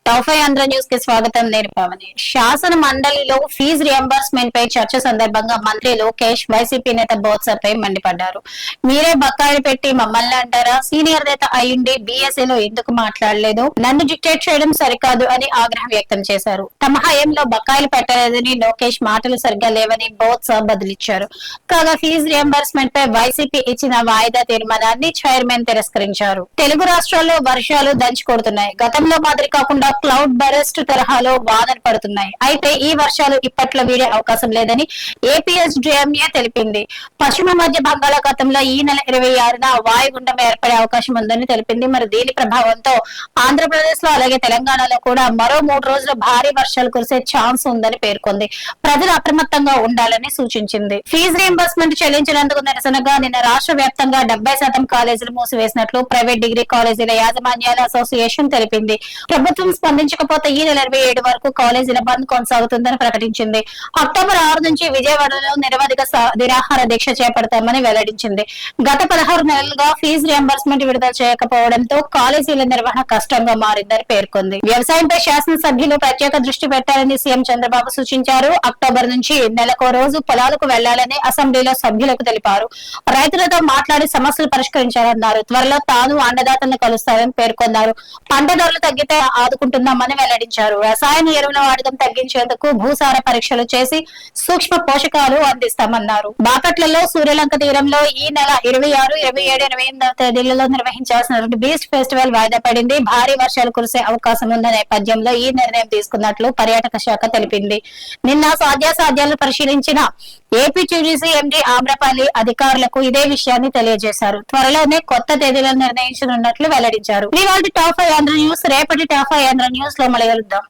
Top Andhra news కి స్వాగతం. నేను పవని. శాసన మండలిలో ఫీజు రియంబర్స్మెంట్ పై చర్చ సందర్భంగా మంత్రి లోకేష్ వైసీపీ నేత బోత్సపై మండిపడ్డారు. మీరే బకాయిలు పెట్టి మమ్మల్ని అంటారా? సీనియర్ నేత అయ్యుండి బీఎస్ఏలో ఎందుకు మాట్లాడలేదు? నన్ను డిక్టేట్ చేయడం సరికాదు అని ఆగ్రహం వ్యక్తం చేశారు. తమ హయాంలో బకాయిలు పెట్టలేదని లోకేష్ మాటలు సరిగ్గా లేవని బోత్స బదిలిచ్చారు. కాగా ఫీజు రియంబర్స్మెంట్ పై వైసీపీ ఇచ్చిన వాయిదా తీర్మానాన్ని చైర్మన్ తిరస్కరించారు. తెలుగు రాష్ట్రాల్లో వర్షాలు దంచి కొడుతున్నాయి. గతంలో మాదిరి కాకుండా క్లౌడ్ బరెస్ట్ తరహాలో వాదన పడుతున్నాయి. అయితే ఈ వర్షాలు ఇప్పట్లో వీడే అవకాశం లేదని ఏపీఎస్డీఎంఏ తెలిపింది. పశ్చిమ మధ్య బంగాళాఖాతంలో ఈ నెల 26న వాయుగుండం ఏర్పడే అవకాశం ఉందని తెలిపింది. మరి దీని ప్రభావంతో ఆంధ్రప్రదేశ్ లో అలాగే తెలంగాణలో కూడా మరో 3 రోజులు భారీ వర్షాలు కురిసే ఛాన్స్ ఉందని పేర్కొంది. ప్రజలు అప్రమత్తంగా ఉండాలని సూచించింది. ఫీజు రీయింబర్స్మెంట్ చెల్లించినందుకు నిరసనగా నిన్న రాష్ట్ర వ్యాప్తంగా 70% కాలేజీలు మూసివేసినట్లు ప్రైవేట్ డిగ్రీ కాలేజీల యాజమాన్యాల అసోసియేషన్ తెలిపింది. ప్రభుత్వం స్పందించకపోతే ఈ నెల 27 వరకు కాలేజీల బంద్ కొనసాగుతుందని ప్రకటించింది. అక్టోబర్ 6 నుంచి విజయవాడలో నిరవధిక నిరాహార దీక్ష చేపడతామని వెల్లడించింది. గత 16 నెలలుగా ఫీజు రియంబర్స్మెంట్ విడుదల చేయకపోవడంతో కాలేజీల నిర్వహణ కష్టంగా మారిందని పేర్కొంది. వ్యవసాయంపై శాసనసభ్యులు ప్రత్యేక దృష్టి పెట్టాలని సీఎం చంద్రబాబు సూచించారు. అక్టోబర్ నుంచి నెలకో రోజు పొలాలకు వెళ్లాలని అసెంబ్లీలో సభ్యులకు తెలిపారు. రైతులతో మాట్లాడి సమస్యలు పరిష్కరించాలన్నారు. త్వరలో తాను అన్నదాతలను కలుస్తారని పేర్కొన్నారు. పంట ధరలు తగ్గితే ఆదుకుంటున్నామని వెల్లడించారు. రసాయన ఎరువుల వాడకం తగ్గించేందుకు భూసార పరీక్షలు చేసి సూక్ష్మ పోషకాలు అందిస్తామన్నారు. బాపట్లలో సూర్యలంక తీరంలో ఈ నెల 26, 27, 28 తేదీలలో నిర్వహించాల్సినటువంటి బీస్ట్ ఫెస్టివల్ వాయిదా పడింది. భారీ వర్షాలు కురిసే అవకాశం ఉన్న నేపథ్యంలో ఈ నిర్ణయం తీసుకున్నట్లు పర్యాటక శాఖ తెలిపింది. నిన్న సాధ్యాసాధ్యాలను పరిశీలించిన ఏపీటీడీసీ ఎండీ ఆమ్రపాలి అధికారులకు ఇదే విషయాన్ని తెలియజేశారు. త్వరలోనే కొత్త తేదీలను నిర్ణయించనున్నట్లు వెల్లడించారు. ఇవాళ టాప్ 5 ఆంధ్ర న్యూస్. రేపటి టాప్ 5 ఆంధ్ర న్యూస్ లో మళ్ళీ కలుద్దాం.